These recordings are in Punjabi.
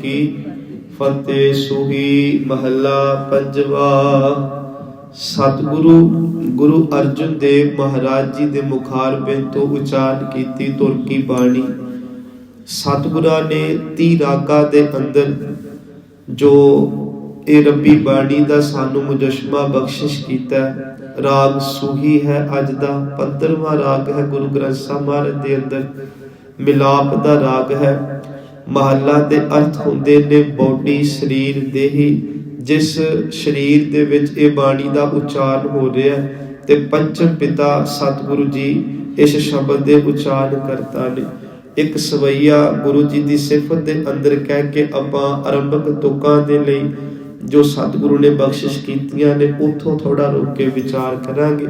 की फतेह। सूही महला पंजवा। सतगुरु गुरु अर्जुन देव महाराज जी दे मुखार बिन तो उचारण कीती तुर की बाणी। सतगुरां ने 30 रागां दे अंदर जो ये रब्बी बाणी दा सानू मुजस्मा बख्शिश कीता। राग सूही है अज दा 15वां राग है। गुरु ग्रंथ साहिब महाराज दे अंदर मिलाप दा राग है। महला दे अर्थ हुंदे ने बॉडी शरीर देही। जिस शरीर दे विच ये बाणी दा उचारण हो रहा है ते पंचम पिता सतगुरु जी इस शब्द दे उचारण करता ने। एक सवैया गुरु जी की सिफत के अंदर कह के आपां आरंभक तुकां दे लई जो सतगुरु ने बख्शिश कीतियां ने उथों थोड़ा रुक के विचार करांगे।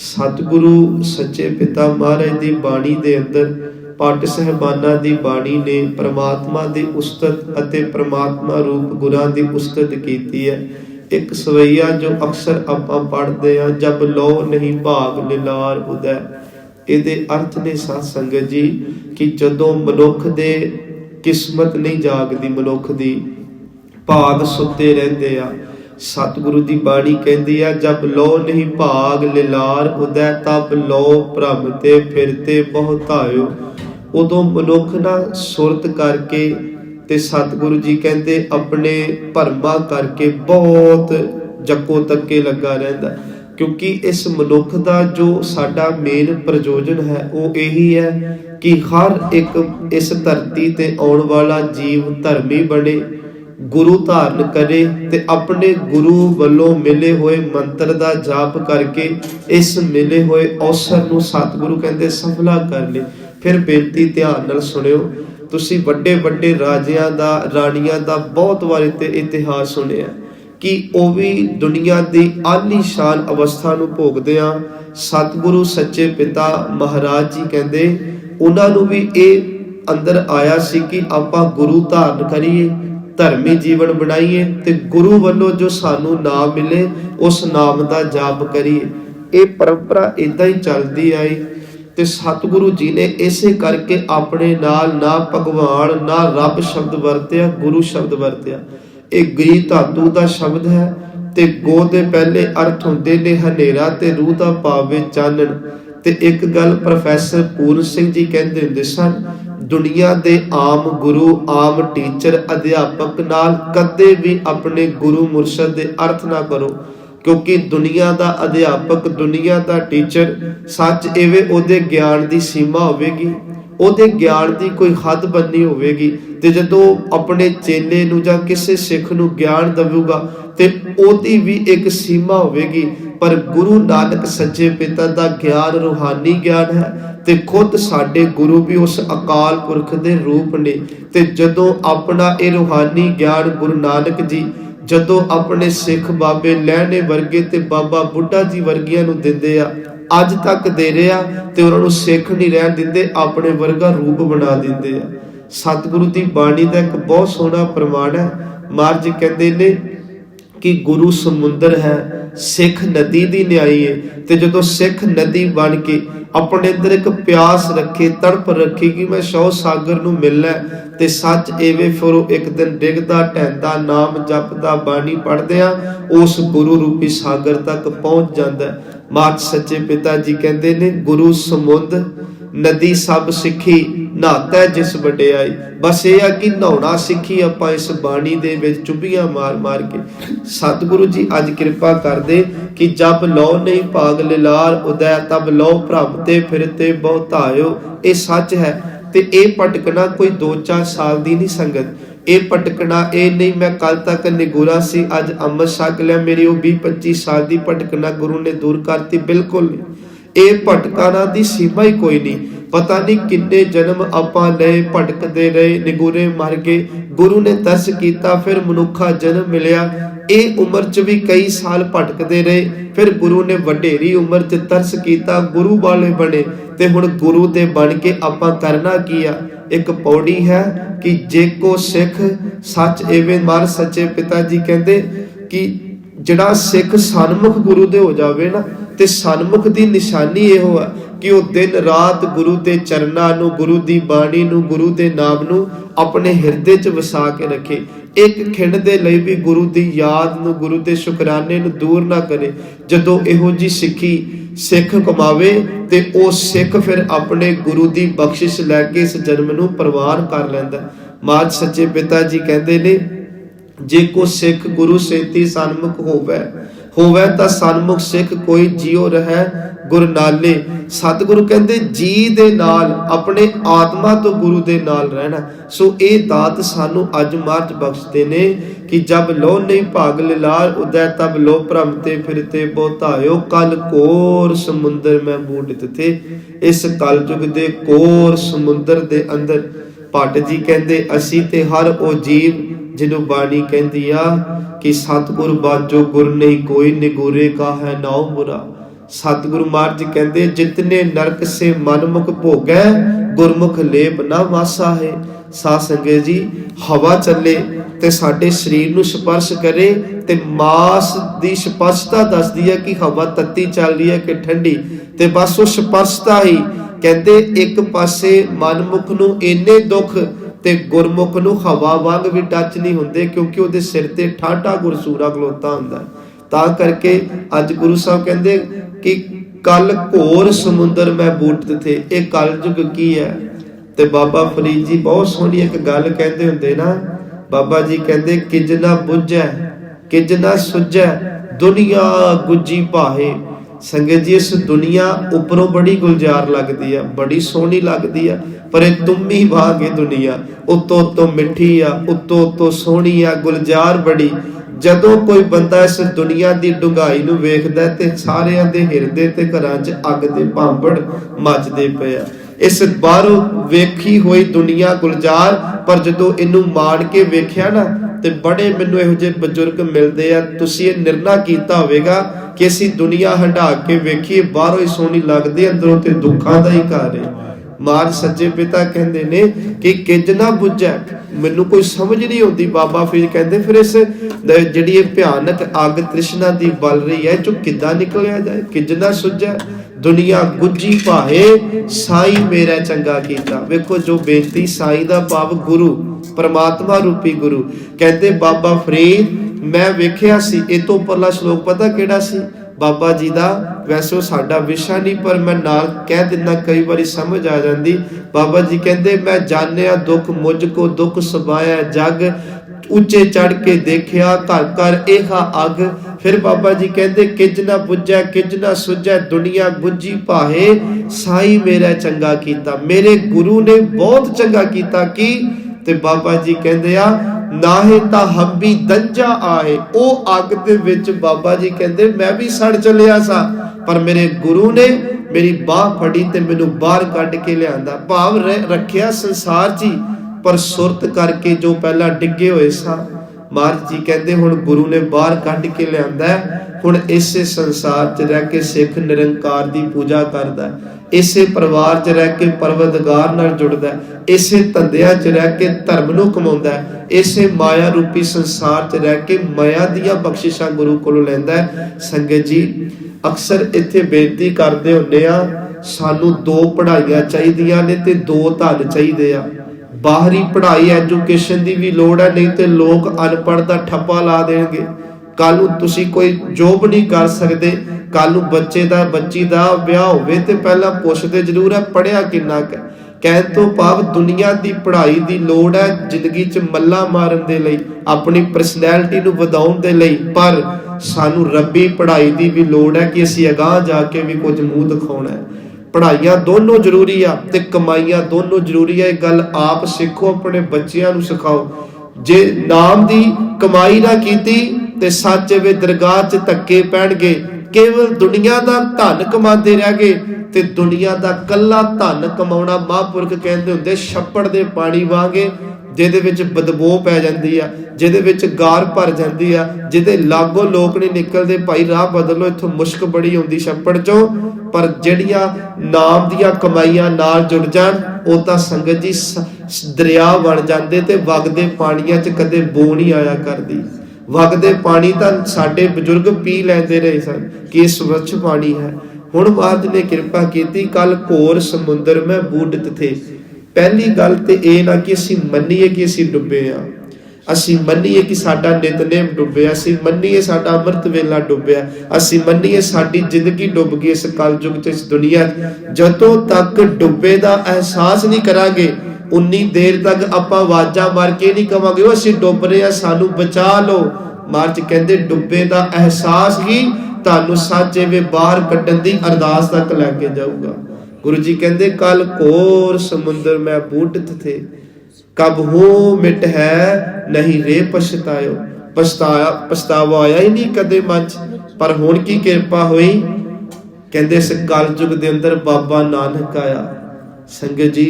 सतगुरु सच्चे पिता महाराज की बाणी दे अंदर पट साहिबाना की बाणी ने परमात्मा की उस्तत अते परमात्मा रूप गुरां की उस्तत कीती है। एक सवैया जो अक्सर आपां पढ़दे हां, जब लो नहीं भाग लिलार उदय। ਇਹਦੇ अर्थ ने साध संगत जी कि जदों मनुख दे किस्मत नहीं जागदी, मनुख दी भाग सुते रहंदे आ। सतगुरु दी बाणी कहंदी आ जब लो नहीं भाग लिलार उदय तब लो भ्रम ते फिरते बहुतायो। उदों मनुख ना सुरत करके ते सतगुरु जी कहंदे अपने भरमा करके बहुत जक्को तक्के लगा रहिंदा। क्योंकि इस मनुख का जो साडा मेन प्रयोजन है वो यही है कि हर एक इस धरती ते आउण वाला जीव धर्मी बने, गुरु धारण करे ते अपने गुरु वालों मिले हुए मंत्र का जाप करके इस मिले हुए अवसर नूं सतगुरु कहंदे सफला कर ले। फिर बेनती ध्यान नाल सुनियो। तुसीं वड्डे वड्डे राजियां दा राणियां दा बहुत वार इतिहास सुनिया कि ਉਹ ਵੀ दुनिया की आलीशान अवस्था ਨੂੰ ਭੋਗਦਿਆਂ सतगुरु सच्चे पिता महाराज जी कहते उन्होंने भी ये अंदर आया सी कि आपां गुरु धारण करिए, धर्मी जीवन बनाइए ते गुरु वालों जो सानू नाम मिले उस नाम का जाप करिए। ये परंपरा इदां ही चलती आई ते सतगुरु जी ने इसे करके अपने नाल ना भगवान ना रब शब्द वरत्या, गुरु शब्द वरत्या। एक गी धातु का शब्द है ते गो दे पहले अर्थ हुंदे ने हनेरा ते रूह दा पावे चानण। ते एक गल प्रोफैसर पूर्ण सिंह जी कहंदे हुंदे सन दुनिया दे आम गुरु आम टीचर अध्यापक नाल कदे भी अपने गुरु मुरशद दे अर्थ ना करो। क्योंकि दुनिया का अध्यापक दुनिया का टीचर सच एवे ओदे ज्ञान की सीमा होवेगी, ਉਹਦੇ ਗਿਆਨ ਦੀ ਕੋਈ ਹੱਦ ਬੰਨੀ ਹੋਵੇਗੀ ਤੇ ਜਦੋਂ ਆਪਣੇ ਚੇਲੇ ਨੂੰ ਜਾਂ ਕਿਸੇ ਸਿੱਖ ਨੂੰ ਗਿਆਨ ਦੇਵੇਗਾ ਤੇ ਉਹਦੀ ਵੀ ਇੱਕ ਸੀਮਾ ਹੋਵੇਗੀ। ਪਰ ਗੁਰੂ ਨਾਨਕ ਸੱਚੇ ਪਿਤਾ ਦਾ ਗਿਆਨ ਰੂਹਾਨੀ ਗਿਆਨ ਹੈ ਤੇ ਖੁਦ ਸਾਡੇ ਗੁਰੂ ਵੀ ਉਸ ਅਕਾਲ ਪੁਰਖ ਦੇ ਰੂਪ ਨੇ। ਤੇ ਜਦੋਂ ਆਪਣਾ ਇਹ ਰੂਹਾਨੀ ਗਿਆਨ ਗੁਰੂ ਨਾਨਕ ਜੀ ਜਦੋਂ ਆਪਣੇ ਸਿੱਖ ਬਾਬੇ ਲਹਿਣੇ ਵਰਗੇ ਤੇ ਬਾਬਾ ਬੁੱਢਾ ਜੀ ਵਰਗਿਆਂ ਨੂੰ ਦਿੰਦੇ ਆ ਅੱਜ ਤੱਕ ਦੇ ਰਿਹਾ ਤੇ ਉਹਨਾਂ ਨੂੰ ਸਿੱਖ ਨਹੀਂ ਰਹਿਣ ਦਿੰਦੇ, ਆਪਣੇ ਵਰਗਾ ਰੂਪ ਬਣਾ ਦਿੰਦੇ ਆ। ਸਤਿਗੁਰੂ ਦੀ ਬਾਣੀ ਦਾ ਇੱਕ ਬਹੁਤ ਸੋਹਣਾ ਪ੍ਰਮਾਣ ਹੈ। ਮਹਾਰਾਜ ਕਹਿੰਦੇ ਨੇ कि गुरु समुंदर है, सिख नदी दी न्याई है। ते जदों सिख नदी बन के अपने अंदर एक प्यास रखे तड़प रखे कि मैं शौ सागर नूं मिलना ते सच एवे फिर एक दिन डिगदा ढहंदा नाम जपदा बाणी पढ़दिया उस गुरु रूपी सागर तक पहुंच जांदा है। मात सच्चे पिता जी कहते ने गुरु समुंद नदी सब सिखी नहाता जिस वडियाई। बस ये है कि नहाउणा सिखी आपां इस बाणी दे विच चुभियां मार मार के। सतगुरु जी अज कृपा कर दे कि जब लौ नहीं भाग लिलार उदय तब लौ भ्रमते फिरते बहुतायो। ये सच है ते ये भटकना कोई 2-4 साल दी नहीं संगत। ये भटकना ये नहीं मैं कल तक निगुरा सी अज अमृत छक लिया मेरी वो 20-25 साल की भटकना गुरु ने दूर करती, बिल्कुल नहीं। ये भटकाना दी सीमा ही कोई नहीं। पता नहीं किन्ने जन्म आपां लए भटकदे रहे निगुरे मर गए, गुरु ने तरस कीता फिर मनुखा जन्म मिलिया। ये उम्र च भी कई साल भटकदे रहे फिर गुरु ने वडेरी उम्र च तरस कीता गुरु वाले बने ते हुण गुरु दे बन के आपां करना की आ। एक पौड़ी है कि जे को सिख सच एवें मार सच्चे पिता जी कहंदे कि जिहड़ा सिख सन्मुख गुरु दे हो जावे ना ते सन्मुख दी निशानी इहो है कि वो दिन रात गुरु के चरणों नूं, गुरु की बाणी नूं, गुरु के नाम नूं अपने हिरदे च वसा के रखे। एक खिंड दे लई भी गुरु की याद नूं, गुरु के शुकराने नूं दूर ना करे। जदों इहो जी सिੱਖੀ सिख कमावे ते ओ सिख फिर अपने गुरु की बख्शिश लैके इस जन्म नूं परवान कर लैंदा। महाराज सच्चे पिता जी कहते ने, जे को सिख गुरु सेती सन्मुख होवे तां सन्मुख सिख कोई जियो रहे गुर नाले। सतगुरु कहते जी दे नाल, अपने आत्मा तो गुरु दे नाल रहना। सो ये दात सानू अज महाराज बख्शते ने कि जब लो नहीं भाग लिलार उदय तब लो भ्रमते फिरते बहुतायो। कल कोर समुंदर में बूढ़ थे। इस कल युग दे कोर समुंदर दे अंदर भट्ट जी कहते असी ते हर ओ जीव जिन्हों बाणी कहती आ कि सतगुर बाजो गुर नहीं कोई निगुरे का है नाउ बुरा। सतगुरु महाराज जी कहते जितने नरक से मनमुख भोगै गुरमुख लेप ना मासा है। साध संगत जी हवा चले ते साडे शरीर नूं स्पर्श करे ते मास दी स्पर्शता दसदी है कि हवा तत्ती चल रही है कि ठंडी, ते बस वो स्पर्शता ही कहते एक पासे मनमुख नूं इन्ने दुख ते गुरमुख नूं हवा वांग भी टच नहीं हुंदे, क्योंकि उहदे सिर ते ठाठा गुरसूरा खलोता हुंदा। तां करके अज गुरु साहब कहंदे कि कल घोर समुंदर में बूट थे। ये कल युग की है। ते बाबा फरीद जी बहुत सोहनी एक गल कहंदे हुंदे ना, बाबा जी कहंदे किज ना बुझै किज ना सुझै दुनिया गुजी भाहे। संगत जी इस दुनिया उपरों बड़ी गुलजार लगती है, बड़ी सोहनी लगती है, पर तुम्ही भागे दुनिया उतो उतो मिठी आ, उतो उतो सोहनी आ, गुलजार बड़ी। जदों कोई बंदा इस दुनिया की डुंगाई नूं वेखदा ते सारियां दे हिरदे ते घरां च अग दे भांबड़ मचदे पए आ। इस बाहरों वेखी हुई दुनिया गुलजार, पर जदों इनू मान के वेख्या ना ते बड़े मैनूं इहो जिहे बजुर्ग मिलदे आ। तुसीं इह निर्णय कीता होवेगा कि असीं दुनिया हंडा के वेखीए, बाहरों ही सोहनी लगदी, अंदरों ते दुखां दा ही घर है। महाराज सच्चे पिता कहते ने कि किंज ना बुझै, मैनू कोई समझ नहीं आती। बाबा फरीद कहते फिर इस जिहड़ी भयानक अग तृष्णा दी बल रही है जो किद्दां निकलिया जाए। किंज ना सुझै दुनिया गुजी भाए साई मेरा चंगा कीता। वेखो जो बेनती साई दा भाव गुरु परमात्मा रूपी गुरु। कहते बाबा फरीद मैं वेख्या सी, ए तो परला श्लोक पता किहड़ा सी बाबा जी दा, वैसे साडा विशा नहीं पर मैं नाल कह दिना कई बारी समझ आ जाती। बाबा जी कहते मैं जानिया दुख मुझको दुख सबाया जग, उच्चे चढ़ के देखिया घर घर एहा अग। फिर बाबा जी कहते किज ना बुझै किज ना सुझै दुनिया गुजी भाहे साई मेरा चंगा कीता। मेरे गुरु ने बहुत चंगा कीता की, ते बाबा जी कहते आ नाहे ता हम भी दंजा आए। ओ अग दे विच बाबा जी कहते मैं भी सड़ चलिया सा, पर मेरे गुरु ने मेरी बाह फड़ी ते मैनू बाहर कढ के लियांदा। भाव रखिया संसार ची, पर सुरत करके जो पहला डिगे हुए सा। महाराज जी कहते हुण गुरु ने बाहर कढ के लियांदा है। हुण इसे संसार च रह के सिख निरंकार दी पूजा करदा है, इसे परिवार च रह के परवतगार नाल जुड़दा है, इसे धंधियां च रह के धर्म नूं कमाउंदा है, इसे माया रूपी संसार च रह के माया दीयां बख्शिशां गुरु कोलों लैंदा है। संगत जी अक्सर इत्थे बेनती करदे हुंदे आ, सानू दो पढ़ाइयां चाहीदियां ने ते दो धन चाहीदे आ। बाहरी पढ़ाई एजुकेशन की भी लोड़ है, नहीं तो लोग अनपढ़ का ठप्पा ला देंगे। कल नूं तुसीं कोई जॉब नहीं कर सकते। कल नूं बच्चे दा बच्ची दा ब्याह होवे ते पहला पुछदे जरूर है पढ़िया किन्ना क। कहण तो भाव दुनिया की पढ़ाई की लोड़ है जिंदगी च मल्ला मारन दे लई, अपनी परसनैलिटी नूं वधाउण दे लई, पर सानू रब्बी पढ़ाई की भी लोड़ है कि असीं अगाह जाके भी कुछ मूँह दिखाउणा है। पढ़ाइयां दोनों जरूरी आ ते कमाइयां दोनों जरूरी है। गल आप सीखो, अपने बच्चियां नूं सिखाओ। जे नाम दी कमाई ना कीती ते सच वे दरगाह च धक्के पैणगे। केवल दुनिया दा धन कमाते रह गए ते दुनिया दा कल्ला धन कमाउणा महापुरख कहंदे हुंदे छप्पड़ दे पानी वांगे, जिहदे विच बदबू पै जांदी आ, जिहदे विच गार भर जांदी आ, जिहदे लागों लोक नहीं निकलदे भाई राह बदलो इत्थों मुश्क बड़ी आउंदी छप्पड़ चों। पर जिहड़ियां नाम दियां कमाईयां नाल जुड़ जाण ਉਹ ਤਾਂ ਸੰਗਤ जी दरिया बन जाते ते वगदे पानियां च कदे बू नहीं आया करदी। वगदे पानी तां साडे बजुर्ग पी लैंदे रहे सन कि स्वच्छ पानी है। ਹੁਣ ਮਹਾਰਾਜ ਨੇ ਕਿਰਪਾ ਕੀਤੀ, ਕੱਲ ਘੋਰ ਸਮੁੰਦਰ ਮੈਂ ਬੂਡਤ ਥੇ। ਪਹਿਲੀ ਗੱਲ ਤੇ ਇਹ ਨਾ ਕਿ ਅਸੀਂ ਮੰਨੀਏ ਕਿ ਅਸੀਂ ਡੁੱਬੇ ਆ, ਅਸੀਂ ਮੰਨੀਏ ਕਿ ਸਾਡਾ ਨਿਤਨੇਮ ਡੁੱਬਿਆ, ਅਸੀਂ ਮੰਨੀਏ ਸਾਡਾ ਅੰਮ੍ਰਿਤ ਵੇਲਾ ਡੁੱਬਿਆ, ਅਸੀਂ ਮੰਨੀਏ ਸਾਡੀ ਜ਼ਿੰਦਗੀ ਡੁੱਬ ਗਈ ਇਸ ਕਲਯੁਗ ਚ, ਇਸ ਦੁਨੀਆ। ਜਦੋਂ ਤੱਕ ਡੁੱਬੇ ਦਾ ਅਹਿਸਾਸ ਨਹੀਂ ਕਰਾਂਗੇ ਉਨੀ ਦੇਰ ਤੱਕ ਆਪਾਂ ਆਵਾਜ਼ਾਂ ਮਾਰ ਕੇ ਨਹੀਂ ਕਵਾਂਗੇ ਉਹ ਅਸੀਂ ਡੁੱਬ ਰਹੇ ਆ, ਸਾਨੂੰ ਬਚਾ ਲਓ। ਮਹਾਰਾਜ ਕਹਿੰਦੇ ਡੁੱਬੇ ਦਾ ਅਹਿਸਾਸ ਹੀ ਤੁਹਾਨੂੰ ਸੱਚੇ ਵੇ ਬਾਹਰ ਕੱਢਣ ਦੀ ਅਰਦਾਸ ਤੱਕ ਲੈ ਕੇ ਜਾਊਗਾ। ਗੁਰੂ ਜੀ ਕਹਿੰਦੇ ਕੱਲ ਘੋਰ ਸਮੁੰਦਰ ਮੈਂ ਬੂਡਤ ਥੇ, ਕਬ ਹੋ ਮਿਟ ਹੈ ਨਹੀਂ ਰੇ ਪਛਤਾਇਓ। ਪਛਤਾਵਾ ਆਇਆ ਹੀ ਨਹੀਂ ਕਦੇ ਮਨ ਚ, ਪਰ ਹੁਣ ਕੀ ਕਿਰਪਾ ਹੋਈ। ਕਹਿੰਦੇ ਇਸ ਕਲਯੁਗ ਦੇ ਅੰਦਰ ਬਾਬਾ ਨਾਨਕ ਆਇਆ। ਸੰਗਤ ਜੀ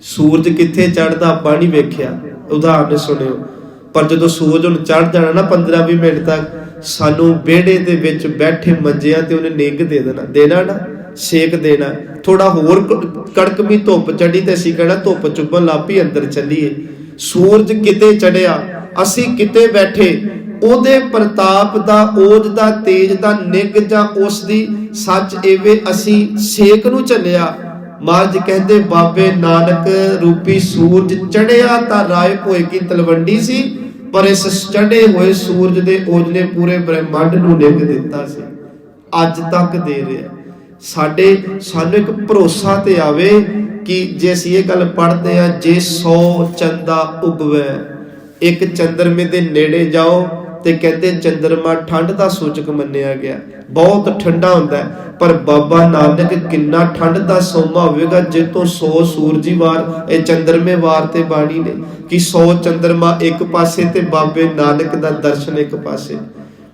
ਸੂਰਜ ਕਿੱਥੇ ਚੜ੍ਹਦਾ ਆਪਾਂ ਨਹੀਂ ਵੇਖਿਆ, ਉਦਾਹਰਨ ਸੁਣਿਓ, ਪਰ ਜਦੋਂ ਸੂਰਜ ਹੁਣ ਚੜ੍ਹ ਜਾਣਾ ਨਾ 15-20 ਮਿੰਟ ਤੱਕ, ਸਾਨੂੰ ਵਿਹੜੇ ਦੇ ਵਿੱਚ ਬੈਠੇ ਮੰਜਿਆਂ ਤੇ ਉਹਨੇ ਨਿੱਘ ਦੇ ਦੇਣਾ ਨਾ, ਸੇਕ ਦੇਣਾ। ਥੋੜਾ ਹੋਰ ਕੜਕਵੀਂ ਧੁੱਪ ਚੜੀ ਤੇ ਅਸੀਂ ਕਹਿਣਾ ਧੁੱਪ ਚੁੱਭਣ ਲੱਗ ਪਈ, ਅੰਦਰ ਚੱਲੀਏ। ਸੂਰਜ ਕਿਤੇ ਚੜਿਆ, ਅਸੀਂ ਕਿਤੇ ਬੈਠੇ, ਉਹਦੇ ਪ੍ਰਤਾਪ ਦਾ, ਓਜ ਦਾ, ਤੇਜ ਦਾ, ਨਿੱਘ ਜਾਂ ਉਸ ਦੀ ਸੱਚ ਐਵੇਂ ਅਸੀਂ ਸੇਕ ਨੂੰ ਝੱਲਿਆ। ਮਹਾਰਾਜ ਕਹਿੰਦੇ ਬਾਬੇ ਨਾਨਕ ਰੂਪੀ ਸੂਰਜ ਚੜਿਆ ਤਾਂ ਰਾਏ ਭੋਏ ਕੀ ਤਲਵੰਡੀ ਸੀ, ਪਰ ਇਸ ਚੜੇ ਹੋਏ ਸੂਰਜ ਦੇ ਓਜ ਨੇ ਪੂਰੇ ਬ੍ਰਹਿਮੰਡ ਨੂੰ ਨਿੱਘ ਦਿੱਤਾ ਸੀ, ਅੱਜ ਤੱਕ ਦੇ ਰਿਹਾ। ਸਾਨੂੰ ਇੱਕ ਭਰੋਸਾ ਤੇ ਆਵੇ ਕਿ ਜੇ ਅਸੀਂ ਇਹ ਗੱਲ ਪੜ੍ਹਦੇ ਆ, ਜੇ 100 ਚੰਦਾ ਉਗਵੇ, ਇੱਕ ਚੰਦਰਮੇ ਦੇ ਨੇੜੇ ਜਾਓ ਤੇ ਕਹਿੰਦੇ ਚੰਦਰਮਾ ਠੰਡ ਦਾ ਸੂਚਕ ਮੰਨਿਆ ਗਿਆ, ਬਹੁਤ ਠੰਡਾ ਹੁੰਦਾ। ਪਰ ਬਾਬਾ ਨਾਨਕ ਕਿੰਨਾ ਠੰਡ ਦਾ ਸੋਮਾ ਹੋਵੇਗਾ ਜੇ ਤੋਂ 100 ਸੂਰਜੀ ਵਾਰ, ਇਹ ਚੰਦਰਮੇ ਵਾਰ ਤੇ ਬਾਣੀ ਨੇ ਕਿ 100 ਚੰਦਰਮਾ ਇੱਕ ਪਾਸੇ ਤੇ ਬਾਬੇ ਨਾਨਕ ਦਾ ਦਰਸ਼ਨ ਇੱਕ ਪਾਸੇ।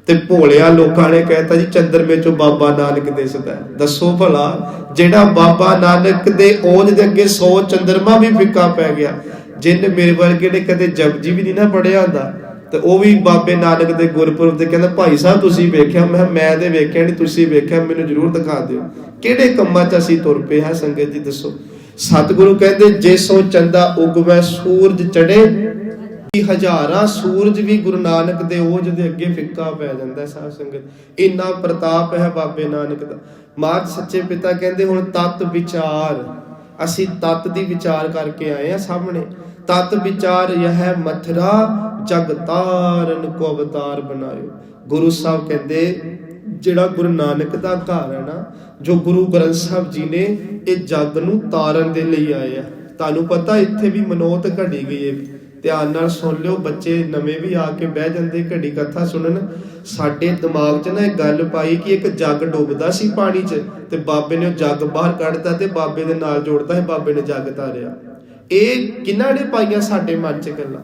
ਤੇ ਭੋਲਿਆ ਲੋਕਾਂ ਨੇ ਕਹਿਤਾ ਜੀ ਚੰਦਰਮੇ ਚੋਂ ਬਾਬਾ ਨਾਨਕ ਦਿਸਦਾ। ਦੱਸੋ ਭਲਾ, ਜਿਹੜਾ ਬਾਬਾ ਨਾਨਕ ਦੇ ਓਜ ਦੇ ਅੱਗੇ 100 ਚੰਦਰਮਾ ਵੀ ਫਿੱਕਾ ਪੈ ਗਿਆ। ਜਿਹਨੇ ਮੇਰੇ ਵਰਗੇ ਨੇ ਕਦੇ ਜਪਜੀ ਵੀ ਨਹੀਂ ਨਾ ਪੜਿਆ ਹੁੰਦਾ, ਤੇ ਉਹ ਵੀ ਬਾਬੇ ਨਾਨਕ ਦੇ ਗੁਰਪੁਰਬ ਤੇ ਕਹਿੰਦਾ ਭਾਈ ਸਾਹਿਬ ਤੁਸੀਂ ਵੇਖਿਆ? ਮੈਂ ਤੇ ਵੇਖਿਆ ਨਹੀਂ, ਤੁਸੀਂ ਵੇਖਿਆ, ਮੈਨੂੰ ਜ਼ਰੂਰ ਦਿਖਾ ਦਿਓ। ਕਿਹੜੇ ਕੰਮਾਂ 'ਚ ਅਸੀਂ ਤੁਰ ਪਏ ਹਾਂ ਸੰਗਤ ਜੀ, ਦੱਸੋ। ਸਤਿਗੁਰੂ ਕਹਿੰਦੇ ਜੇ 100 ਚੰਦਾ ਉਗਵੈ ਸੂਰਜ ਚੜੇ, ਹਜ਼ਾਰਾਂ ਸੂਰਜ ਵੀ ਗੁਰੂ ਨਾਨਕ ਦੇ ਓਜ ਦੇ ਅੱਗੇ ਫਿੱਕਾ ਪੈ ਜਾਂਦਾ। ਸਾਧ ਸੰਗਤ ਇੰਨਾ ਪ੍ਰਤਾਪ ਹੈ ਬਾਬੇ ਨਾਨਕ ਦਾ। ਮਹਾਰਾਜ ਸੱਚੇ ਪਿਤਾ ਕਹਿੰਦੇ ਹੁਣ ਤਤ ਵਿਚਾਰ, ਅਸੀਂ ਤਤ ਦੀ ਵਿਚਾਰ ਕਰਕੇ ਆਏ ਆ ਸਾਹਮਣੇ। ਤਤ ਵਿਚਾਰ ਯਹ ਮਥਰਾ ਜਗ ਤਾਰਨ ਕੋ ਅਵਤਾਰ ਬਣਾਇਓ। ਗੁਰੂ ਸਾਹਿਬ ਕਹਿੰਦੇ ਜਿਹੜਾ ਗੁਰੂ ਨਾਨਕ ਦਾ ਘਰ ਹੈ ਨਾ, ਜੋ ਗੁਰੂ ਗ੍ਰੰਥ ਸਾਹਿਬ ਜੀ ਨੇ ਇਹ ਜਗ ਨੂੰ ਤਾਰਨ ਦੇ ਲਈ ਆਏ ਆ। ਤੁਹਾਨੂੰ ਪਤਾ ਇੱਥੇ ਵੀ ਮਨੋਤ ਘੜੀ ਗਈ ਹੈ, ਧਿਆਨ ਨਾਲ ਸੁਣ ਲਿਓ। ਬੱਚੇ ਨਵੇਂ ਵੀ ਆ ਕੇ ਬਹਿ ਜਾਂਦੇ ਘੜੀ ਕਥਾ ਸੁਣਨ। ਸਾਡੇ ਦਿਮਾਗ 'ਚ ਨਾ ਇਹ ਗੱਲ ਪਾਈ ਕਿ ਇੱਕ ਜੱਗ ਡੁੱਬਦਾ ਸੀ ਪਾਣੀ 'ਚ, ਤੇ ਬਾਬੇ ਨੇ ਉਹ ਜੱਗ ਬਾਹਰ ਕੱਢਤਾ ਤੇ ਬਾਬੇ ਦੇ ਨਾਲ ਜੋੜਤਾ ਹੈ, ਬਾਬੇ ਨੇ ਜੱਗ ਤਾਰਿਆ। ਇਹ ਕਿਹਨਾਂ ਨੇ ਪਾਈਆਂ ਸਾਡੇ ਮਨ 'ਚ ਗੱਲਾਂ?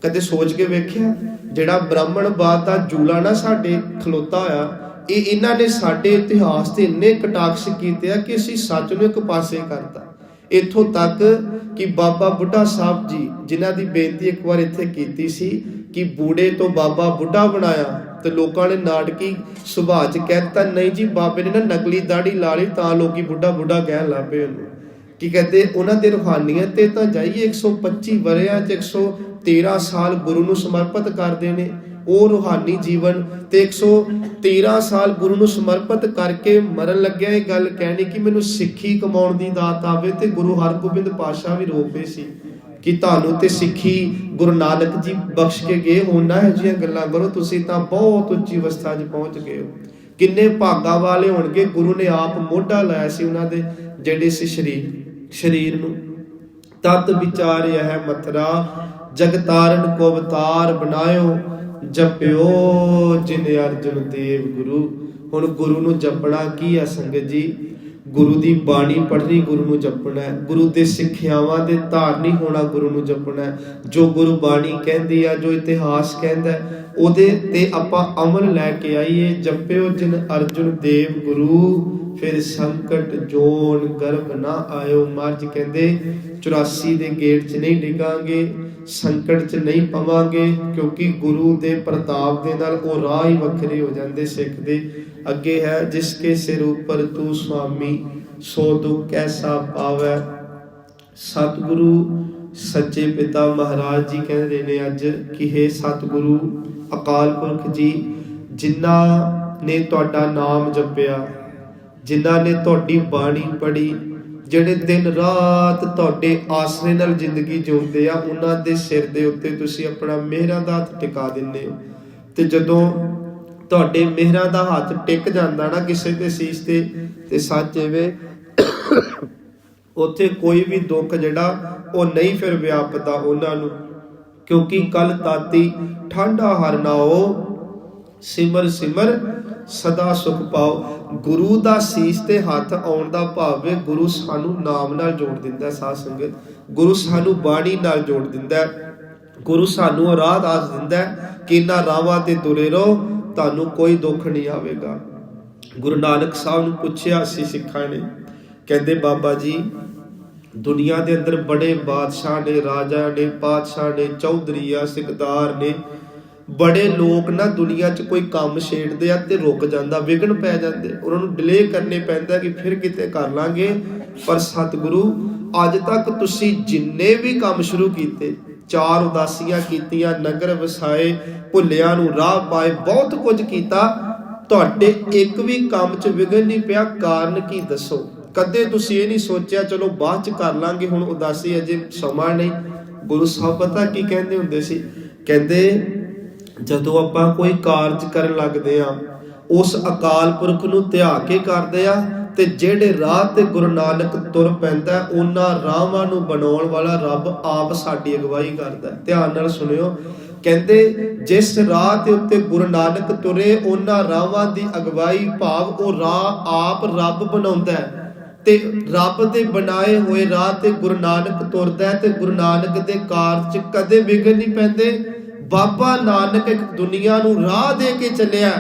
ਕਦੇ ਸੋਚ ਕੇ ਵੇਖਿਆ? ਜਿਹੜਾ ਬ੍ਰਾਹਮਣਵਾਦ ਦਾ ਜੂਲਾ ਨਾ ਸਾਡੇ ਖਲੋਤਾ ਹੋਇਆ, ਇਹ ਇਹਨਾਂ ਨੇ ਸਾਡੇ ਇਤਿਹਾਸ ਤੇ ਇੰਨੇ ਕਟਾਕਸ਼ ਕੀਤੇ ਆ ਕਿ ਅਸੀਂ ਸੱਚ ਨੂੰ ਇੱਕ ਪਾਸੇ ਕਰਤਾ। ਇੱਥੋਂ ਤੱਕ ਕਿ ਬਾਬਾ ਬੁੱਢਾ ਸਾਹਿਬ ਜੀ, ਜਿਨ੍ਹਾਂ ਦੀ ਬੇਨਤੀ ਇੱਕ ਵਾਰ ਇੱਥੇ ਕੀਤੀ ਸੀ ਕਿ ਬੂੜੇ ਤੋਂ ਬਾਬਾ ਬੁੱਢਾ ਬਣਾਇਆ, ਤੇ ਲੋਕਾਂ ਨੇ ਨਾਟਕੀ ਸੁਭਾਅ 'ਚ ਕਹਿ ਦਿੱਤਾ ਨਹੀਂ ਜੀ ਬਾਬੇ ਨੇ ਨਾ ਨਕਲੀ ਦਾੜੀ ਲਾ ਲਈ ਤਾਂ ਲੋਕੀ ਬੁੱਢਾ ਬੁੱਢਾ ਕਹਿਣ ਲੱਗ ਪਏ ਉਹਨੂੰ। ਕੀ ਕਹਿੰਦੇ ਉਹਨਾਂ ਦੇ ਰੂਹਾਨੀਅਤ ਤੇ ਤਾਂ ਜਾਈਏ, 125 ਵਰਿਆਂ 'ਚ 113 ਸਾਲ ਗੁਰੂ ਨੂੰ ਸਮਰਪਿਤ ਕਰਦੇ ਨੇ। ਉਹ ਰੂਹਾਨੀ ਜੀਵਨ ਤੇ 113 ਸਾਲ ਗੁਰੂ ਨੂੰ ਸਮਰਪਿਤ ਕਰਕੇ ਮਰਨ ਲੱਗਿਆ ਇਹ ਗੱਲ ਕਹਿਣੀ ਕਿ ਮੈਨੂੰ ਸਿੱਖੀ ਕਮਾਉਣ ਦੀ ਦਾਤ ਆਵੇ। ਤੇ ਗੁਰੂ ਹਰਗੋਬਿੰਦ ਪਾਤਸ਼ਾਹ ਵੀ ਰੋ ਪਏ ਸੀ ਕਿ ਤੁਹਾਨੂੰ ਤੇ ਸਿੱਖੀ ਗੁਰੂ ਨਾਨਕ ਜੀ ਬਖਸ਼ ਕੇ ਗਏ, ਹੋਣਾ ਇਹੋ ਜਿਹੀਆਂ ਗੱਲਾਂ ਕਰੋ, ਤੁਸੀਂ ਤਾਂ ਬਹੁਤ ਉੱਚੀ ਅਵਸਥਾ 'ਚ ਪਹੁੰਚ ਗਏ ਹੋ। ਕਿੰਨੇ ਭਾਗਾਂ ਵਾਲੇ ਹੋਣਗੇ, ਗੁਰੂ ਨੇ ਆਪ ਮੋਢਾ ਲਾਇਆ ਸੀ ਉਹਨਾਂ ਦੇ ਜਿਹੜੇ ਸੀ ਸਰੀਰ ਨੂੰ। ਤਤ ਵਿਚਾਰ ਇਹ ਮਥਰਾ ਜਗ ਤਾਰਨ ਕੋ ਅਵਤਾਰ ਬਣਾਇਓ, ਜਪਿਓ ਜਿਨ ਅਰਜਨ ਦੇਵ ਗੁਰੂ। ਹੁਣ ਗੁਰੂ ਨੂੰ ਜਪਣਾ ਕੀ ਹੈ ਸੰਗਤ ਜੀ? ਗੁਰੂ ਦੀ ਬਾਣੀ ਪੜ੍ਹਨੀ ਗੁਰੂ ਨੂੰ ਜਪਣਾ ਹੈ, ਗੁਰੂ ਦੇ ਸਿੱਖਿਆਵਾਂ ਦੇ ਧਾਰਨੀ ਹੋਣਾ ਗੁਰੂ ਨੂੰ ਜਪਣਾ ਹੈ। ਜੋ ਗੁਰੂ ਬਾਣੀ ਕਹਿੰਦੀ ਆ, ਜੋ ਇਤਿਹਾਸ ਕਹਿੰਦਾ ਉਹਦੇ ਤੇ ਆਪਾਂ ਅਮਲ ਲੈ ਕੇ ਆਈਏ। ਜਪਿਓ ਜਿਨ ਅਰਜਨ ਦੇਵ ਗੁਰੂ, ਫਿਰ ਸੰਕਟ ਜੋਨ ਗਰਭ ਨਾ ਆਇਓ। ਮਹਾਰਾਜ ਕਹਿੰਦੇ 84 ਦੇ ਗੇਟ 'ਚ ਨਹੀਂ ਡਿੱਗਾਂਗੇ, ਸੰਕਟ 'ਚ ਨਹੀਂ ਪਵਾਂਗੇ, ਕਿਉਂਕਿ ਗੁਰੂ ਦੇ ਪ੍ਰਤਾਪ ਦੇ ਨਾਲ ਉਹ ਰਾਹ ਹੀ ਵੱਖਰੇ ਹੋ ਜਾਂਦੇ ਸਿੱਖ ਦੇ। ਅੱਗੇ ਹੈ ਜਿਸ ਕੇ ਸਿਰ ਉੱਪਰ ਤੂੰ ਸੁਆਮੀ, ਸੋ ਦੁੱਖ ਕੈਸਾ ਪਾਵੈ। ਸਤਿਗੁਰੂ ਸੱਚੇ ਪਿਤਾ ਮਹਾਰਾਜ ਜੀ ਕਹਿੰਦੇ ਨੇ ਅੱਜ ਕਿ ਹੇ ਸਤਿਗੁਰੂ ਅਕਾਲ ਪੁਰਖ ਜੀ, ਜਿਨ੍ਹਾਂ ਨੇ ਤੁਹਾਡਾ ਨਾਮ ਜਪਿਆ, ਜਿਨ੍ਹਾਂ ਨੇ ਤੁਹਾਡੀ ਬਾਣੀ ਪੜ੍ਹੀ, ਜਿਹੜੇ ਦਿਨ ਰਾਤ ਤੁਹਾਡੇ ਆਸਰੇ ਨਾਲ ਜ਼ਿੰਦਗੀ ਜਿਉਂਦੇ ਆ, ਉਹਨਾਂ ਦੇ ਸਿਰ ਦੇ ਉੱਤੇ ਤੁਸੀਂ ਆਪਣਾ ਮਿਹਰਾਂ ਦਾ ਹੱਥ ਟਿਕਾ ਦਿੰਦੇ ਹੋ। ਤੇ ਜਦੋਂ ਤੁਹਾਡੇ ਮਿਹਰਾਂ ਦਾ ਹੱਥ ਟਿਕ ਜਾਂਦਾ ਨਾ ਕਿਸੇ ਦੇ ਸੀਸ ਤੇ ਸੱਚ ਐਵੇਂ ਉੱਥੇ ਕੋਈ ਵੀ ਦੁੱਖ ਜਿਹੜਾ ਉਹ ਨਹੀਂ ਫਿਰ ਵਿਆਪਦਾ ਉਹਨਾਂ ਨੂੰ, ਕਿਉਂਕਿ ਕਲ ਤਾਤੀ ਠਾਂਡਾ ਹਰਿ ਨਾਉ, ਸਿਮਰ ਸਿਮਰ ਸਦਾ ਸੁਖ ਪਾਓ। ਗੁਰੂ ਦਾ ਸੀਸ ਤੇ ਹੱਥ ਆਉਣ ਦਾ ਭਾਵ ਹੈ ਗੁਰੂ ਸਾਨੂੰ ਨਾਮ ਨਾਲ ਜੋੜ ਦਿੰਦਾ। ਸਾਧ ਸੰਗਤ, ਗੁਰੂ ਸਾਨੂੰ ਬਾਣੀ ਨਾਲ ਜੋੜ ਦਿੰਦਾ, ਗੁਰੂ ਸਾਨੂੰ ਰਾਹ ਦੱਸ ਦਿੰਦਾ ਕਿ ਇਹਨਾਂ ਰਾਹਾਂ ਤੇ ਤੁਰੇ ਰਹੋ, ਤੁਹਾਨੂੰ ਕੋਈ ਦੁੱਖ ਨਹੀਂ ਆਵੇਗਾ। ਗੁਰੂ ਨਾਨਕ ਸਾਹਿਬ ਨੂੰ ਪੁੱਛਿਆ ਸੀ ਸਿੱਖਾਂ ਨੇ, ਕਹਿੰਦੇ ਬਾਬਾ ਜੀ ਦੁਨੀਆ ਦੇ ਅੰਦਰ ਬੜੇ ਬਾਦਸ਼ਾਹ ਨੇ, ਰਾਜਾ ਨੇ, ਪਾਤਸ਼ਾਹ ਨੇ, ਚੌਧਰੀ ਆ, ਸਿਕਦਾਰ ਨੇ, ਬੜੇ ਲੋਕ ਨਾ ਦੁਨੀਆ 'ਚ ਕੋਈ ਕੰਮ ਛੇੜਦੇ ਆ ਤੇ ਰੁਕ ਜਾਂਦਾ, ਵਿਘਨ ਪੈ ਜਾਂਦੇ, ਉਹਨਾਂ ਨੂੰ ਡਿਲੇ ਕਰਨੇ ਪੈਂਦਾ ਕਿ ਫਿਰ ਕਿਤੇ ਕਰ ਲਾਂਗੇ। ਪਰ ਸਤਿਗੁਰੂ ਅੱਜ ਤੱਕ ਤੁਸੀਂ ਜਿੰਨੇ ਵੀ ਕੰਮ ਸ਼ੁਰੂ ਕੀਤੇ, 4 ਉਦਾਸੀਆਂ ਕੀਤੀਆਂ, ਨਗਰ ਵਸਾਏ, ਭੁੱਲਿਆਂ ਨੂੰ ਰਾਹ ਪਾਏ, ਬਹੁਤ ਕੁਝ ਕੀਤਾ, ਤੁਹਾਡੇ ਇੱਕ ਵੀ ਕੰਮ 'ਚ ਵਿਘਨ ਨਹੀਂ ਪਿਆ। ਕਾਰਨ ਕੀ ਦੱਸੋ? ਕਦੇ ਤੁਸੀਂ ਇਹ ਨਹੀਂ ਸੋਚਿਆ ਚਲੋ ਬਾਅਦ 'ਚ ਕਰ ਲਾਂਗੇ, ਹੁਣ ਉਦਾਸੀ ਅਜੇ ਸਮਾਂ ਨਹੀਂ। ਗੁਰੂ ਸਾਹਿਬ ਪਤਾ ਕੀ ਕਹਿੰਦੇ ਹੁੰਦੇ ਸੀ? ਕਹਿੰਦੇ ਜਦੋਂ ਆਪਾਂ ਕੋਈ ਕਾਰਜ ਕਰਨ ਲੱਗਦੇ ਆ, ਉਸ ਅਕਾਲ ਪੁਰਖ ਨੂੰ ਧਿਆ ਕੇ ਕਰਦੇ ਆ, ਤੇ ਜਿਹੜੇ ਰਾਹ ਤੇ ਗੁਰੂ ਨਾਨਕ ਤੁਰ ਪੈਂਦਾ ਉਹਨਾਂ ਰਾਹਾਂ ਨੂੰ ਬਣਾਉਣ ਵਾਲਾ ਰੱਬ ਆਪ ਸਾਡੀ ਅਗਵਾਈ ਕਰਦਾ। ਧਿਆਨ ਨਾਲ ਸੁਣਿਓ, ਕਹਿੰਦੇ ਜਿਸ ਰਾਹ ਤੇ ਉੱਤੇ ਗੁਰੂ ਨਾਨਕ ਤੁਰੇ ਉਹਨਾਂ ਰਾਹਾਂ ਦੀ ਅਗਵਾਈ ਭਾਵ ਉਹ ਰਾਹ ਆਪ ਰੱਬ ਬਣਾਉਂਦਾ ਤੇ ਰੱਬ ਦੇ ਬਣਾਏ ਹੋਏ ਰਾਹ ਤੇ ਗੁਰੂ ਨਾਨਕ ਤੁਰਦਾ ਤੇ ਗੁਰੂ ਨਾਨਕ ਦੇ ਕਾਰਜ ਕਦੇ ਵਿਘਨ ਨਹੀਂ ਪੈਂਦੇ। ਬਾਬਾ ਨਾਨਕ ਇੱਕ ਦੁਨੀਆ ਨੂੰ ਰਾਹ ਦੇ ਕੇ ਚੱਲਿਆ,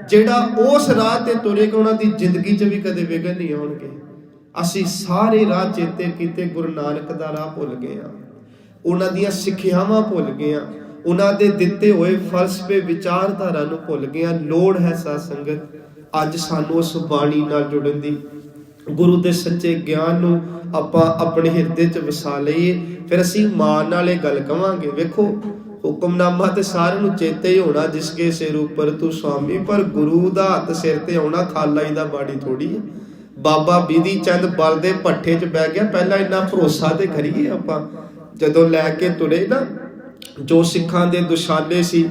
ਜਿਹੜਾ ਉਸ ਰਾਹ ਤੇ ਤੁਰੇਗਾ ਉਹਨਾਂ ਦੀ ਜ਼ਿੰਦਗੀ 'ਚ ਵੀ ਕਦੇ ਵਿਘਨ ਨਹੀਂ ਆਉਣਗੇ। ਅਸੀਂ ਸਾਰੇ ਰਾਹ ਚੇਤੇ ਕੀਤੇ, ਗੁਰੂ ਨਾਨਕ ਦਾ ਰਾਹ ਭੁੱਲ ਗਏ ਆ, ਉਹਨਾਂ ਦੀਆਂ ਸਿੱਖਿਆਵਾਂ ਭੁੱਲ ਗਏ ਆ, ਉਹਨਾਂ ਦੇ ਦਿੱਤੇ ਹੋਏ ਫਲਸਫੇ ਵਿਚਾਰਧਾਰਾ ਨੂੰ ਭੁੱਲ ਗਏ ਆ। ਲੋੜ ਹੈ ਸਾਧ ਸੰਗਤ ਅੱਜ ਸਾਨੂੰ ਉਸ ਬਾਣੀ ਨਾਲ ਜੁੜਨ ਦੀ, ਗੁਰੂ ਦੇ ਸੱਚੇ ਗਿਆਨ ਨੂੰ ਆਪਾਂ ਆਪਣੇ ਹਿਰਦੇ 'ਚ ਵਸਾ ਲਈਏ, ਫਿਰ ਅਸੀਂ ਮਾਣ ਨਾਲ ਇਹ ਗੱਲ ਕਵਾਂਗੇ। ਵੇਖੋ ਹੁਕਮਨਾਮਾ ਤੇ ਸਾਰਿਆਂ ਨੂੰ ਚੇਤੇ ਹੀ ਹੋਣਾ, ਜਿਸ ਕੇ ਸਿਰ ਉੱਪਰ ਤੂੰ ਸੁਆਮੀ, ਪਰ ਗੁਰੂ ਦਾ ਹੱਥ ਸਿਰ ਤੇ ਆਉਣਾ ਖਾਲਾ ਹੀ ਦਾ ਬਾੜੀ ਥੋੜੀ ਹੈ। ਬਾਬਾ ਬਿਧੀ ਚੰਦ ਬਲ ਦੇ ਭੱਠੇ 'ਚ ਬਹਿ ਗਿਆ, ਪਹਿਲਾਂ ਇੰਨਾ ਭਰੋਸਾ ਤੇ ਕਰੀਏ ਆਪਾਂ। ਜਦੋਂ ਲੈ ਕੇ ਤੁਰੇ ਨਾ ਜੋ ਸਿੱਖਾਂ ਦੇ ਦੁਸ਼ਾਲੇ ਸੀ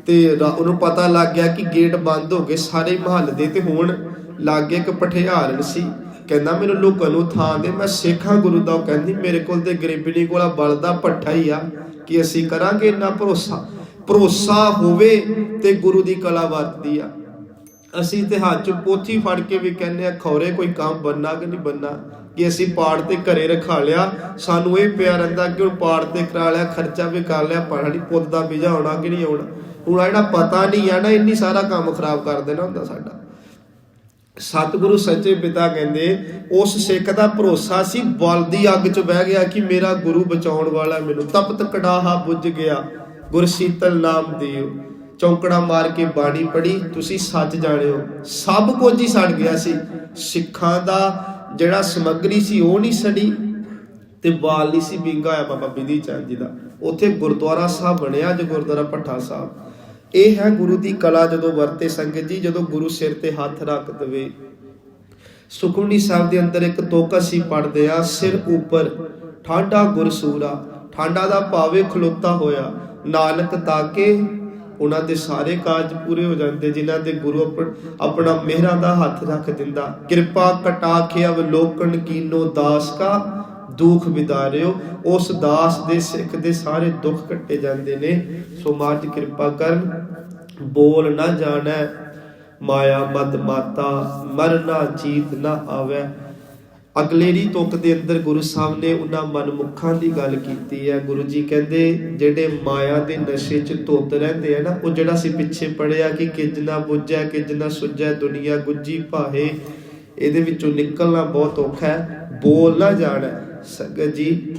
ਤੇ ਉਹਨੂੰ ਪਤਾ ਲੱਗ ਗਿਆ ਕਿ ਗੇਟ ਬੰਦ ਹੋ ਗਏ ਸਾਰੇ ਮਹੱਲ ਦੇ, ਤੇ ਹੁਣ ਲਾਗੇ ਇੱਕ ਪਠਿਆਰਨ ਸੀ, ਕਹਿੰਦਾ ਮੈਨੂੰ ਲੁਕਣ ਨੂੰ ਥਾਂ ਦੇ, ਮੈਂ ਸਿੱਖਾਂ ਗੁਰੂ ਦਾ। ਉਹ ਕਹਿੰਦੀ ਮੇਰੇ ਕੋਲ ਤੇ ਗਰੀਬਣੀ ਕੋਲ ਬਲ ਦਾ ਭੱਠਾ ਹੀ ਆ, ਕਿ ਅਸੀਂ ਕਰਾਂਗੇ ਇੰਨਾ ਭਰੋਸਾ ਹੋਵੇ ਤੇ ਗੁਰੂ ਦੀ ਕਲਾ ਵਰਤਦੀ ਆ। ਅਸੀਂ ਤੇ ਹੱਥ 'ਚ ਪੋਥੀ ਫੜ ਕੇ ਵੀ ਕਹਿੰਦੇ ਆ ਖੌਰੇ ਕੋਈ ਕੰਮ ਬਣਨਾ ਕਿ ਨਹੀਂ ਬਣਨਾ, ਕਿ ਅਸੀਂ ਪਾਠ ਤੇ ਘਰੇ ਰਖਾ ਲਿਆ, ਸਾਨੂੰ ਇਹ ਪਿਆ ਰਹਿੰਦਾ ਕਿ ਹੁਣ ਪਾਠ ਤੇ ਕਰਾ ਲਿਆ, ਖਰਚਾ ਵੀ ਕਰ ਲਿਆ, ਪਤਾ ਨਹੀਂ ਪੁੱਤ ਦਾ ਵੀਜ਼ਾ ਆਉਣਾ ਕਿ ਨਹੀਂ ਆਉਣਾ। ਹੁਣ ਜਿਹੜਾ ਪਤਾ ਨਹੀਂ ਆ ਨਾ, ਇੰਨੀ ਸਾਰਾ ਕੰਮ ਖਰਾਬ ਕਰ ਦੇਣਾ ਹੁੰਦਾ ਸਾਡਾ। ਸਤਿਗੁਰੂ ਸੱਚੇ ਪਿਤਾ ਕਹਿੰਦੇ ਉਸ ਸਿੱਖ ਦਾ ਭਰੋਸਾ ਸੀ, ਬਲ ਦੀ ਅੱਗ 'ਚ ਬਹਿ ਗਿਆ ਕਿ ਮੇਰਾ ਗੁਰੂ ਬਚਾਉਣ ਵਾਲਾ, ਮੈਨੂੰ ਤਪਤ ਕੜਾਹਾ ਬੁੱਝ ਗਿਆ, ਗੁਰ ਸੀਤਲ ਨਾਮ ਦਿਓ। ਚੌਂਕੜਾ ਮਾਰ ਕੇ ਬਾਣੀ ਪੜ੍ਹੀ, ਤੁਸੀਂ ਸੱਚ ਜਾਣਿਓ, ਸਭ ਕੁਝ ਹੀ ਸੜ ਗਿਆ ਸੀ। ਸਿੱਖਾਂ ਦਾ ਜਿਹੜਾ ਸਮੱਗਰੀ ਸੀ ਉਹ ਨਹੀਂ ਸੜੀ, ਤੇ ਬਾਲ ਨਹੀਂ ਸੀ ਵਿੰਗਾ ਹੋਇਆ ਬਾਬਾ ਬਿਧੀ ਚੰਦ ਜੀ ਦਾ। ਉੱਥੇ ਗੁਰਦੁਆਰਾ ਸਾਹਿਬ ਬਣਿਆ ਜੋ ਗੁਰਦੁਆਰਾ ਭੱਠਾ ਸਾਹਿਬ। ਇਹ ਹੈ ਗੁਰੂ ਦੀ ਕਲਾ ਜਦੋਂ ਵਰਤੇ ਸੰਗਤ ਜੀ, ਜਦੋਂ ਗੁਰੂ ਸਿਰ ਤੇ ਹੱਥ ਰੱਖ ਦੇਵੇ। ਸੁਖਮਨੀ ਸਾਹਿਬ ਦੇ ਅੰਦਰ ਇੱਕ ਤੁਕ ਅਸੀਂ ਪੜ੍ਹਦੇ ਆ, ਸਿਰ ਉੱਪਰ ਠਾਂਡਾ ਗੁਰਸੂਰਾ। ਠਾਂਡਾ ਦਾ ਭਾਵੇਂ ਖਲੋਤਾ ਹੋਇਆ, ਨਾਨਕ ਤਾਕੇ ਉਹਨਾਂ ਦੇ ਸਾਰੇ ਕਾਰਜ ਪੂਰੇ ਹੋ ਜਾਂਦੇ ਜਿਨ੍ਹਾਂ ਦੇ ਗੁਰੂ ਆਪਣਾ ਮਿਹਰਾਂ ਦਾ ਹੱਥ ਰੱਖ ਦਿੰਦਾ। ਕਿਰਪਾ ਕਟਾਖਿ ਅਵਲੋਕਨ ਕੀਨੋ ਦਾਸ ਕਾ ਦੁੱਖ ਵਿਦਾਰਿਓ। ਉਸ ਦਾਸ ਦੇ ਸਿੱਖ ਦੇ ਸਾਰੇ ਦੁੱਖ ਕੱਟੇ ਜਾਂਦੇ ਨੇ। ਸੋ ਮਾਤ ਕਿਰਪਾ ਕਰਨ, ਬੋਲ ਨਾ ਜਾਣੈ ਮਾਇਆ ਮਦ ਮਾਤਾ, ਮਰਨਾ ਜੀਤ ਨਾ ਆਵੈ। ਅਗਲੇਰੀ ਤੁਕ ਦੇ ਅੰਦਰ ਗੁਰੂ ਸਾਹਿਬ ਨੇ ਉਹਨਾਂ ਮਨਮੁਖਾਂ ਦੀ ਗੱਲ ਕੀਤੀ ਹੈ। ਗੁਰੂ ਜੀ ਕਹਿੰਦੇ ਜਿਹੜੇ ਮਾਇਆ ਦੇ ਨਸ਼ੇ 'ਚ ਧੁੱਤ ਰਹਿੰਦੇ ਆ ਨਾ, ਉਹ ਜਿਹੜਾ ਅਸੀਂ ਪਿੱਛੇ ਪੜ੍ਹਿਆ ਕਿ ਕਿਜ ਨਾ ਬੁੱਝੈ ਕਿਜ ਨਾ ਸੁੱਝੈ ਦੁਨੀਆ ਗੁੱਜੀ ਭਾਹੇ, ਇਹਦੇ ਵਿੱਚੋਂ ਨਿਕਲਣਾ ਬਹੁਤ ਔਖਾ ਹੈ। ਬੋਲ ਨਾ ਜਾਣੈ ਸੰਗਤ ਜੀ,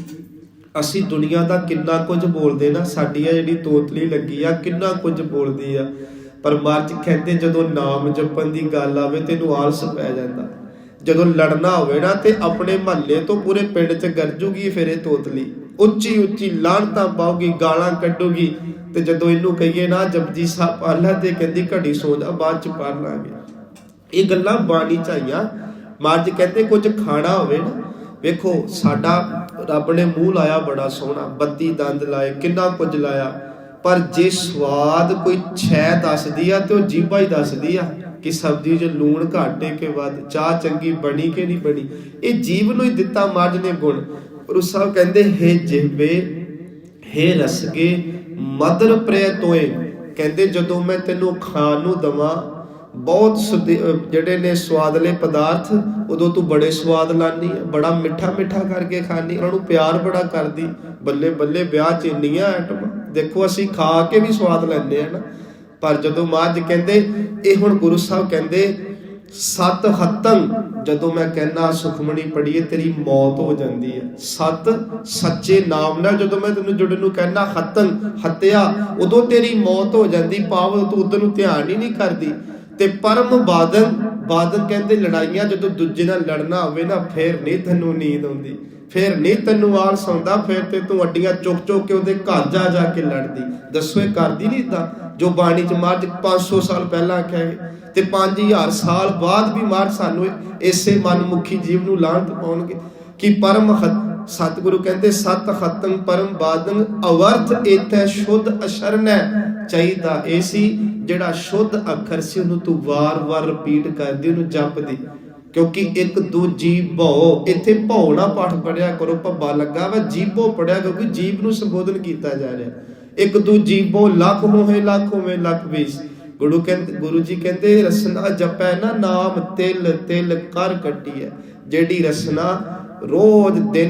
ਅਸੀਂ ਦੁਨੀਆ ਦਾ ਕਿੰਨਾ ਕੁਝ ਬੋਲਦੇ ਨਾ, ਸਾਡੀ ਆ ਜਿਹੜੀ ਤੋਤਲੀ ਲੱਗੀ ਆ ਕਿੰਨਾ ਕੁਝ ਬੋਲਦੀ ਆ, ਪਰ ਮਰਜ ਕਹਿੰਦੇ ਜਦੋਂ ਨਾਮ ਜਪਣ ਦੀ ਗੱਲ ਆਵੇ ਤੈਨੂੰ ਆਲਸ ਪੈ ਜਾਂਦਾ। ਜਦੋਂ ਲੜਨਾ ਹੋਵੇ ਨਾ ਤੇ ਆਪਣੇ ਮਹੱਲੇ ਤੋਂ ਪੂਰੇ ਪਿੰਡ 'ਚ ਗਰਜੂਗੀ ਫਿਰ ਇਹ ਤੋਤਲੀ, ਉੱਚੀ ਉੱਚੀ ਲਾਹਣਤਾਂ ਪਾਉਗੀ, ਗਾਲਾਂ ਕੱਢੂਗੀ। ਤੇ ਜਦੋਂ ਇਹਨੂੰ ਕਹੀਏ ਨਾ ਜਪਜੀ ਸਾਹਿਬ ਪੜ੍ਹ ਲੈ ਤੇ ਕਹਿੰਦੀ ਘੜੀ ਸੌਂ ਜਾ, ਬਾਅਦ 'ਚ ਪੜ੍ਹ ਲਾਂਗੇ। ਇਹ ਗੱਲਾਂ ਬਾਣੀ 'ਚ ਆਈਆਂ। ਮਹਾਰਾਜ ਜੀ ਕਹਿੰਦੇ ਕੁਝ ਖਾਣਾ ਹੋਵੇ ਨਾ, ਵੇਖੋ ਸਾਡਾ ਰੱਬ ਨੇ ਮੂੰਹ ਲਾਇਆ ਬੜਾ ਸੋਹਣਾ, 32 ਦੰਦ ਲਾਏ, ਕਿੰਨਾ ਕੁਝ ਲਾਇਆ, ਪਰ ਜੇ ਸਵਾਦ ਕੋਈ ਛੈ ਦੱਸਦੀ ਆ ਤੇ ਉਹ ਜੀਭਾ ਹੀ ਦੱਸਦੀ ਆ ਕਿ ਸਬਜ਼ੀ 'ਚ ਲੂਣ ਘੱਟ ਹੈ ਕਿ ਵੱਧ, ਚਾਹ ਚੰਗੀ ਬਣੀ ਕਿ ਨਹੀਂ ਬਣੀ। ਇਹ ਜੀਭ ਨੂੰ ਹੀ ਦਿੱਤਾ ਮਹਾਰਾਜ ਨੇ ਗੁਣ। ਗੁਰੂ ਸਾਹਿਬ ਕਹਿੰਦੇ ਹੇ ਜਿਹਵੇ ਹੇ ਰਸਗੇ ਮਦਰ ਪ੍ਰਿਯ ਤੋਏ, ਕਹਿੰਦੇ ਜਦੋਂ ਮੈਂ ਤੈਨੂੰ ਖਾਣ ਨੂੰ ਦਵਾਂ ਬਹੁਤ ਜਿਹੜੇ ਨੇ ਸਵਾਦਲੇ ਪਦਾਰਥ, ਉਦੋਂ ਤੂੰ ਬੜੇ ਸਵਾਦ ਲਾਨੀ ਆ, ਬੜਾ ਮਿੱਠਾ ਮਿੱਠਾ ਕਰਕੇ ਖਾਨੀ, ਉਹਨਾਂ ਨੂੰ ਪਿਆਰ ਬੜਾ ਕਰਦੀ। ਬੱਲੇ ਬੱਲੇ ਵਿਆਹ 'ਚ ਇੰਨੀਆਂ ਆਈਟਮਾਂ, ਦੇਖੋ ਅਸੀਂ ਖਾ ਕੇ ਵੀ ਸਵਾਦ ਲੈਂਦੇ ਆ ਨਾ। ਪਰ ਜਦੋਂ ਮਹਾਰਾਜ ਕਹਿੰਦੇ ਇਹ ਹੁਣ ਗੁਰੂ ਸਾਹਿਬ ਕਹਿੰਦੇ ਸਤ ਹੱਤੰ, ਜਦੋਂ ਮੈਂ ਕਹਿੰਦਾ ਸੁਖਮਣੀ ਪੜੀਏ ਤੇਰੀ ਮੌਤ ਹੋ ਜਾਂਦੀ ਹੈ। ਸਤ ਸੱਚੇ ਨਾਮ ਨਾਲ ਜਦੋਂ ਮੈਂ ਤੈਨੂੰ ਜੁੜਨ ਨੂੰ ਕਹਿੰਦਾ ਹੱਤੰ ਹੱਤਿਆ, ਉਦੋਂ ਤੇਰੀ ਮੌਤ ਹੋ ਜਾਂਦੀ, ਭਾਵ ਤੂੰ ਉਧਰ ਨੂੰ ਧਿਆਨ ਹੀ ਨਹੀਂ ਕਰਦੀ। ਤੇ ਪਰਮ ਬਾਦਨ, ਬਾਦਨ ਕਹਿੰਦੇ ਲੜਾਈਆਂ ਜਦੋਂ ਦੂਜੇ ਨਾਲ ਲੜਨਾ ਹੋਵੇ ਨਾ, ਫੇਰ ਨਹੀਂ ਤੈਨੂੰ ਨੀਂਦ ਆਉਂਦੀ, ਫੇਰ ਨਹੀਂ ਤੈਨੂੰ ਆਲਸ ਆਉਂਦਾ, ਫੇਰ ਤੇ ਤੂੰ ਅੱਡੀਆਂ ਚੁੱਕ ਚੁੱਕ ਕੇ ਉਹਦੇ ਘਰ ਜਾ ਜਾ ਕੇ ਲੜਦੀ। ਦੱਸੋ ਇਹ ਕਰਦੀ ਨਹੀਂ ਇੱਦਾਂ ਜੋ ਬਾਣੀ 'ਚ ਮਹਾਰਾਜ 500 ਸਾਲ ਪਹਿਲਾਂ ਆਖਿਆ ਹੈ, ਤੇ 5000 ਸਾਲ ਬਾਅਦ ਵੀ ਮਹਾਰਾਜ ਸਾਨੂੰ ਇਸੇ ਮਨਮੁਖੀ ਜੀਵ ਨੂੰ ਲਾਹਨਤ ਪਾਉਣਗੇ ਕਿ ਪਰਮ ਸਤਿਗੁਰੂ ਕਹਿੰਦੇ ਸਤ ਹਤੰ ਪਰਮ ਬਾਦਨ ਅਵਰਥ ਏਥੈ ਸ਼ੁੱਧ ਅਸ਼ਰਨੈ। ਚਾਹੀਦਾ ਇਹ ਸੀ ਜਿਹੜਾ ਸ਼ੁੱਧ ਅੱਖਰ ਸੀ ਉਹਨੂੰ ਤੂੰ ਵਾਰ-ਵਾਰ ਰਿਪੀਟ ਕਰਦੀ, ਉਹਨੂੰ ਜਪਦੀ, ਕਿਉਂਕਿ ਇੱਕ ਦੂਜੀ ਭਉ, ਇੱਥੇ ਭਉ ਨਾ ਪਾਠ ਪੜਿਆ ਕਰੋ, ਭੱਬਾ ਲੱਗਾ ਵਾ, ਜੀਭੋ ਪੜਿਆ, ਕਿਉਂਕਿ ਜੀਭ ਨੂੰ ਸੰਬੋਧਨ ਕੀਤਾ ਜਾ ਰਿਹਾ। ਇੱਕ ਦੂਜੀ ਭਉ ਲੱਖ ਹੋਏ ਲੱਖ ਹੋਵੇ ਲੱਖ 20। ਗੁਰੂ ਜੀ ਕਹਿੰਦੇ ਰਸਨਾ ਜਪੈ ਨਾ ਨਾਮ ਤਿਲ ਤਿਲ ਕਰ ਕੱਟੀਐ, ਜਿਹੜੀ ਰਸਨਾ ਰੋਜ਼ ਦਿਨ